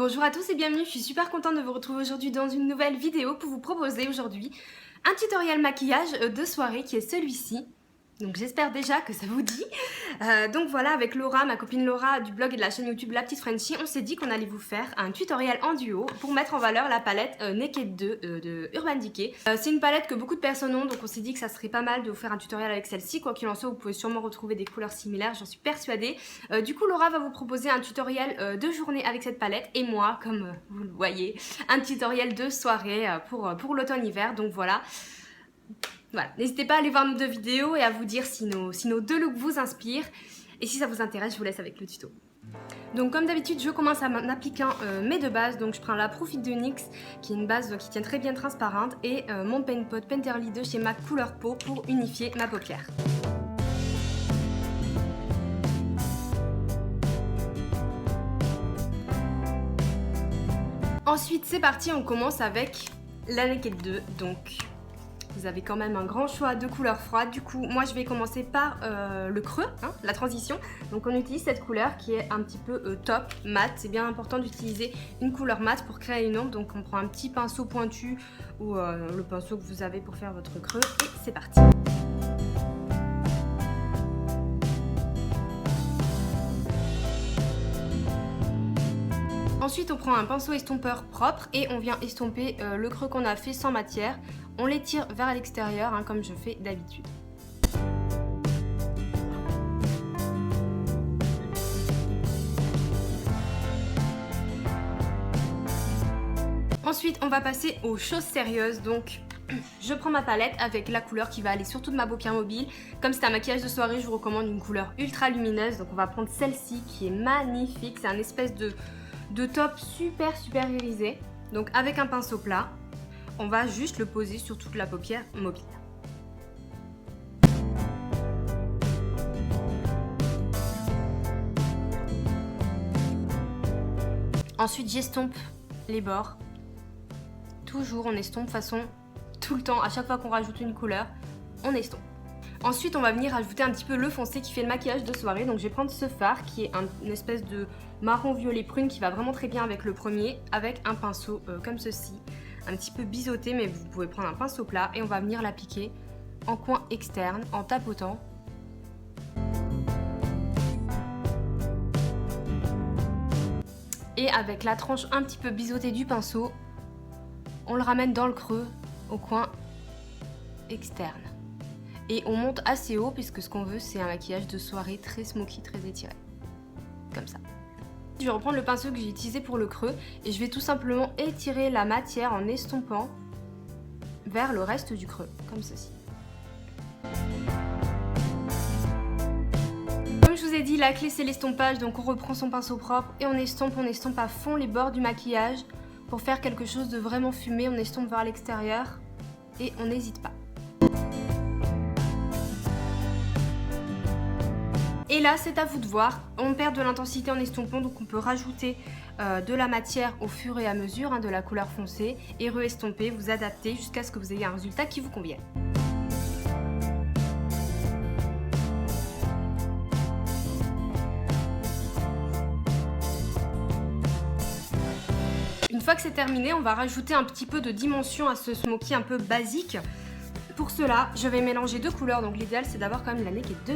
Bonjour à tous et bienvenue, je suis super contente de vous retrouver aujourd'hui dans une nouvelle vidéo pour vous proposer aujourd'hui un tutoriel maquillage de soirée qui est celui-ci. Donc j'espère déjà que ça vous dit. Donc voilà, avec Laura, ma copine Laura du blog et de la chaîne YouTube La Petite Frenchie, on s'est dit qu'on allait vous faire un tutoriel en duo pour mettre en valeur la palette Naked 2 de Urban Decay. C'est une palette que beaucoup de personnes ont, donc on s'est dit que ça serait pas mal de vous faire un tutoriel avec celle-ci. Quoi qu'il en soit, vous pouvez sûrement retrouver des couleurs similaires, j'en suis persuadée. Du coup, Laura va vous proposer un tutoriel de journée avec cette palette et moi, comme vous le voyez, un tutoriel de soirée pour l'automne-hiver. Donc voilà. Voilà, n'hésitez pas à aller voir nos deux vidéos et à vous dire si nos deux looks vous inspirent. Et si ça vous intéresse, je vous laisse avec le tuto. Donc comme d'habitude, je commence en appliquant mes deux bases. Donc je prends la Profit de NYX, qui est une base qui tient très bien transparente, et mon Paint Pot Painterly de chez MAC Couleur Peau pour unifier ma paupière. Ensuite, c'est parti, on commence avec la Naked 2. Donc vous avez quand même un grand choix de couleurs froides. Du coup, moi je vais commencer par le creux, la transition. Donc on utilise cette couleur qui est un petit peu top, mat. C'est bien important d'utiliser une couleur mat pour créer une ombre. Donc on prend un petit pinceau pointu ou le pinceau que vous avez pour faire votre creux. Et c'est parti. Ensuite, on prend un pinceau estompeur propre et on vient estomper le creux qu'on a fait sans matière. On l'étire vers l'extérieur, comme je fais d'habitude. Ensuite, on va passer aux choses sérieuses. Donc, je prends ma palette avec la couleur qui va aller sur toute ma paupière mobile. Comme c'est un maquillage de soirée, je vous recommande une couleur ultra lumineuse. Donc, on va prendre celle-ci qui est magnifique. C'est un espèce de top super irisé. Donc, avec un pinceau plat, on va juste le poser sur toute la paupière mobile. Ensuite, j'estompe les bords. Toujours, on estompe façon tout le temps. À chaque fois qu'on rajoute une couleur, on estompe. Ensuite, on va venir ajouter un petit peu le foncé qui fait le maquillage de soirée. Donc, je vais prendre ce fard qui est une espèce de marron violet prune qui va vraiment très bien avec le premier, avec un pinceau comme ceci. Un petit peu biseauté, mais vous pouvez prendre un pinceau plat et on va venir l'appliquer en coin externe en tapotant. Et avec la tranche un petit peu biseautée du pinceau, on le ramène dans le creux au coin externe. Et on monte assez haut puisque ce qu'on veut, c'est un maquillage de soirée très smoky, très étiré. Comme ça. Je vais reprendre le pinceau que j'ai utilisé pour le creux et je vais tout simplement étirer la matière en estompant vers le reste du creux, comme ceci. Comme je vous ai dit, la clé c'est l'estompage, donc on reprend son pinceau propre et on estompe à fond les bords du maquillage pour faire quelque chose de vraiment fumé. On estompe vers l'extérieur et on n'hésite pas. Et là, c'est à vous de voir. On perd de l'intensité en estompant, donc on peut rajouter de la matière au fur et à mesure, de la couleur foncée, et re-estomper, vous adapter jusqu'à ce que vous ayez un résultat qui vous convienne. Une fois que c'est terminé, on va rajouter un petit peu de dimension à ce smoky un peu basique. Pour cela, je vais mélanger deux couleurs, donc l'idéal c'est d'avoir quand même la Naked 2.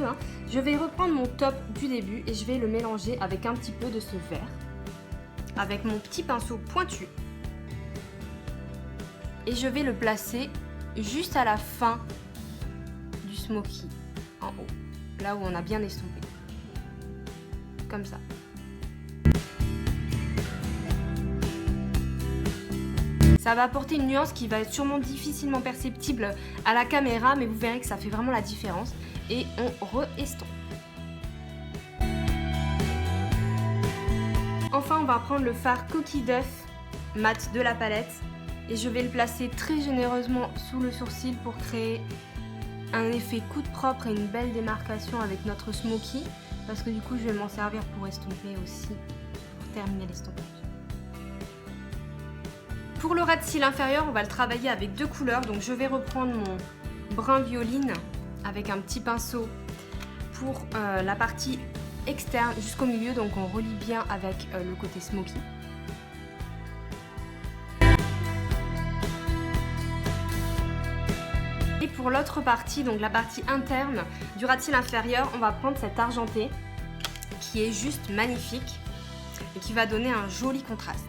Je vais reprendre mon top du début et je vais le mélanger avec un petit peu de ce vert, avec mon petit pinceau pointu. Et je vais le placer juste à la fin du smoky, en haut, là où on a bien estompé. Comme ça. Ça va apporter une nuance qui va être sûrement difficilement perceptible à la caméra, mais vous verrez que ça fait vraiment la différence. Et on re-estompe. Enfin, on va prendre le fard Coquille d'œuf mat de la palette. Et je vais le placer très généreusement sous le sourcil pour créer un effet coup de propre et une belle démarcation avec notre smoky. Parce que du coup, je vais m'en servir pour estomper aussi, pour terminer l'estompage. Pour le ras de cils inférieur, on va le travailler avec deux couleurs. Donc je vais reprendre mon brun violine avec un petit pinceau pour la partie externe jusqu'au milieu. Donc on relie bien avec le côté smoky. Et pour l'autre partie, donc la partie interne du ras-de-cils inférieur, on va prendre cet argenté qui est juste magnifique et qui va donner un joli contraste.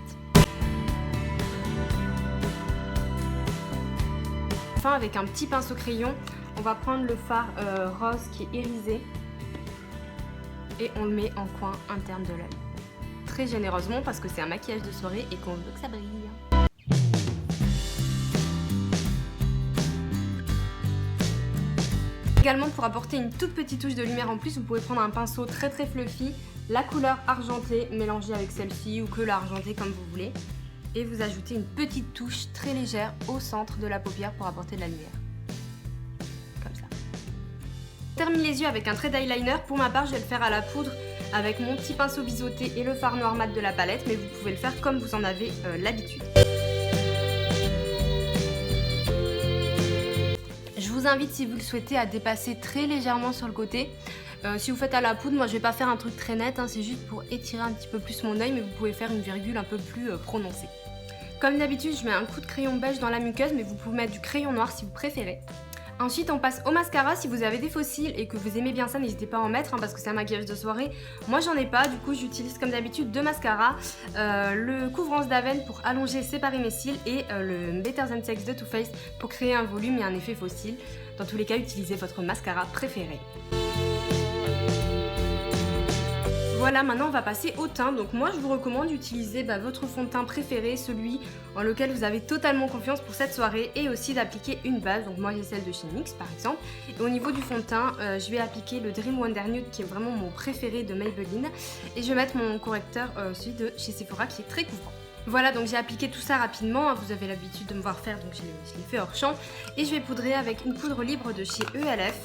Enfin, avec un petit pinceau crayon, on va prendre le fard rose qui est irisé et on le met en coin interne de l'œil. Très généreusement parce que c'est un maquillage de soirée et qu'on veut que ça brille. Également, pour apporter une toute petite touche de lumière en plus, vous pouvez prendre un pinceau très fluffy, la couleur argentée mélangée avec celle-ci ou que l'argentée comme vous voulez. Et vous ajoutez une petite touche très légère au centre de la paupière pour apporter de la lumière. Comme ça. Je termine les yeux avec un trait d'eyeliner. Pour ma part, je vais le faire à la poudre avec mon petit pinceau biseauté et le fard noir mat de la palette, mais vous pouvez le faire comme vous en avez l'habitude. Je vous invite, si vous le souhaitez, à dépasser très légèrement sur le côté. Si vous faites à la poudre, moi je vais pas faire un truc très net, hein, c'est juste pour étirer un petit peu plus mon œil, mais vous pouvez faire une virgule un peu plus prononcée. Comme d'habitude, je mets un coup de crayon beige dans la muqueuse, mais vous pouvez mettre du crayon noir si vous préférez. Ensuite, on passe au mascara. Si vous avez des faux cils et que vous aimez bien ça, n'hésitez pas à en mettre, hein, parce que c'est un maquillage de soirée. Moi, j'en ai pas, du coup, j'utilise comme d'habitude deux mascaras. Le Couvrance d'Aven pour allonger et séparer mes cils et le Better Than Sex de Too Faced pour créer un volume et un effet faux cils. Dans tous les cas, utilisez votre mascara préféré. Voilà, maintenant on va passer au teint. Donc moi je vous recommande d'utiliser votre fond de teint préféré, celui en lequel vous avez totalement confiance pour cette soirée, et aussi d'appliquer une base. Donc moi j'ai celle de chez NYX par exemple. Et au niveau du fond de teint, je vais appliquer le Dream Wonder Nude qui est vraiment mon préféré de Maybelline. Et je vais mettre mon correcteur, celui de chez Sephora qui est très couvrant. Voilà, donc j'ai appliqué tout ça rapidement, vous avez l'habitude de me voir faire, donc je l'ai fait hors champ. Et je vais poudrer avec une poudre libre de chez ELF.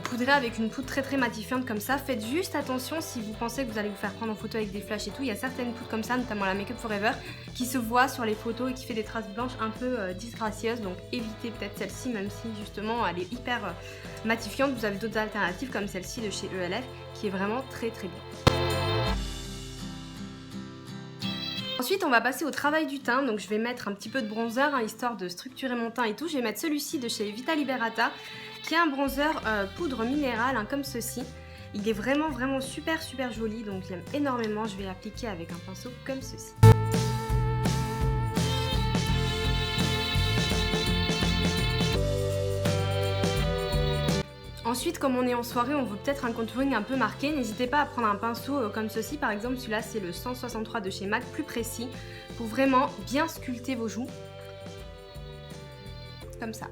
Poudrer avec une poudre très matifiante comme ça. Faites juste attention si vous pensez que vous allez vous faire prendre en photo avec des flashs et tout. Il y a certaines poudres comme ça, notamment la Make Up Forever, qui se voit sur les photos et qui fait des traces blanches un peu disgracieuses. Donc évitez peut-être celle-ci, même si justement elle est hyper matifiante. Vous avez d'autres alternatives comme celle-ci de chez ELF qui est vraiment très bien. Ensuite, on va passer au travail du teint. Donc je vais mettre un petit peu de bronzer, hein, histoire de structurer mon teint et tout. Je vais mettre celui-ci de chez Vita Liberata, qui est un bronzer poudre minérale, hein, comme ceci. Il est vraiment super joli, donc j'aime énormément. Je vais l'appliquer avec un pinceau comme ceci. Ensuite, comme on est en soirée, on veut peut-être un contouring un peu marqué. N'hésitez pas à prendre un pinceau comme ceci. Par exemple, celui-là, c'est le 163 de chez MAC, plus précis, pour vraiment bien sculpter vos joues. Comme ça.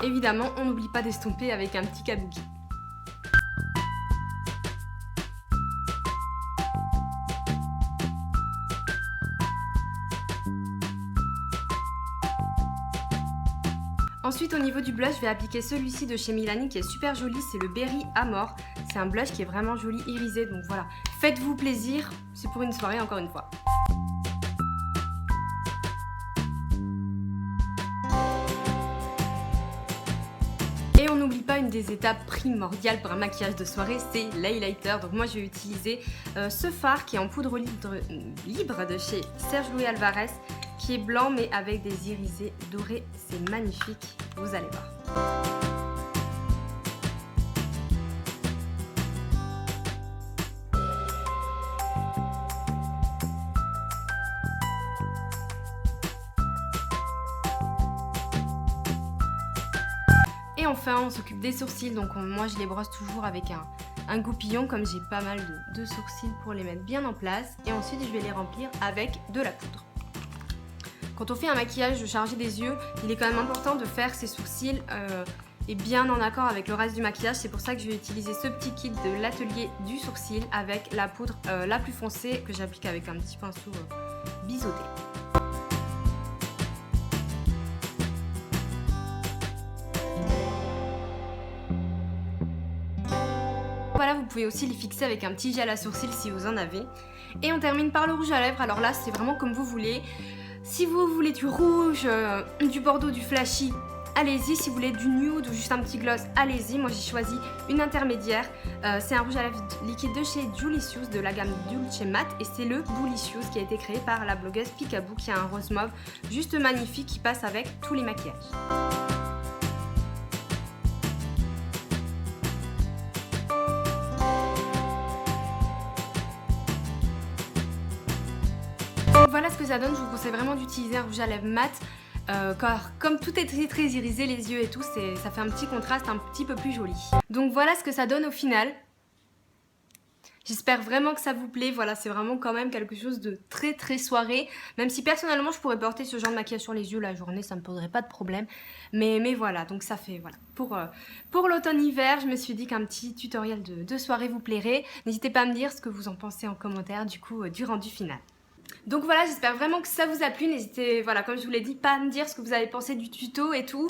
Évidemment, on n'oublie pas d'estomper avec un petit kabuki. Ensuite, au niveau du blush, je vais appliquer celui-ci de chez Milani qui est super joli, c'est le Berry Amore. C'est un blush qui est vraiment joli, irisé, donc voilà. Faites-vous plaisir, c'est pour une soirée encore une fois. Et on n'oublie pas une des étapes primordiales pour un maquillage de soirée, c'est l'highlighter. Donc moi je vais utiliser ce fard qui est en poudre libre de chez Serge Louis Alvarez, qui est blanc mais avec des irisés dorés. C'est magnifique, vous allez voir. Et enfin, on s'occupe des sourcils, donc moi je les brosse toujours avec un goupillon, comme j'ai pas mal de sourcils pour les mettre bien en place. Et ensuite, je vais les remplir avec de la poudre. Quand on fait un maquillage chargé des yeux, il est quand même important de faire ses sourcils et bien en accord avec le reste du maquillage. C'est pour ça que je vais utiliser ce petit kit de l'atelier du sourcil avec la poudre la plus foncée que j'applique avec un petit pinceau biseauté. Voilà, vous pouvez aussi les fixer avec un petit gel à sourcils si vous en avez. Et on termine par le rouge à lèvres. Alors là, c'est vraiment comme vous voulez. Si vous voulez du rouge, du bordeaux, du flashy, allez-y. Si vous voulez du nude ou juste un petit gloss, allez-y. Moi j'ai choisi une intermédiaire. C'est un rouge à lèvres liquide de chez Dulicious de la gamme Dulce Matte et c'est le Boolicious qui a été créé par la blogueuse Picaboo qui a un rose mauve juste magnifique qui passe avec tous les maquillages. Voilà ce que ça donne, je vous conseille vraiment d'utiliser un rouge à lèvres mat car comme tout est très irisé, les yeux et tout, ça fait un petit contraste un petit peu plus joli. Donc voilà ce que ça donne au final. J'espère vraiment que ça vous plaît, voilà c'est vraiment quand même quelque chose de très soirée, même si personnellement je pourrais porter ce genre de maquillage sur les yeux la journée, ça me poserait pas de problème, mais voilà, donc ça fait, voilà, pour l'automne-hiver, je me suis dit qu'un petit tutoriel de soirée vous plairait, n'hésitez pas à me dire ce que vous en pensez en commentaire du coup du rendu final. Donc voilà, j'espère vraiment que ça vous a plu. N'hésitez, voilà, comme je vous l'ai dit, pas à me dire ce que vous avez pensé du tuto et tout.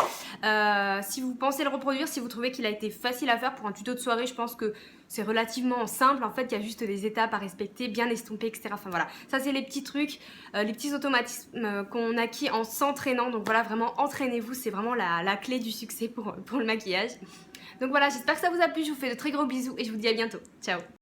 Si vous pensez le reproduire, si vous trouvez qu'il a été facile à faire pour un tuto de soirée, je pense que c'est relativement simple. En fait, il y a juste des étapes à respecter, bien estompées, etc. Enfin voilà, ça c'est les petits trucs, les petits automatismes qu'on acquis en s'entraînant. Donc voilà, vraiment entraînez-vous, c'est vraiment la clé du succès pour le maquillage. Donc voilà, j'espère que ça vous a plu. Je vous fais de très gros bisous et je vous dis à bientôt. Ciao!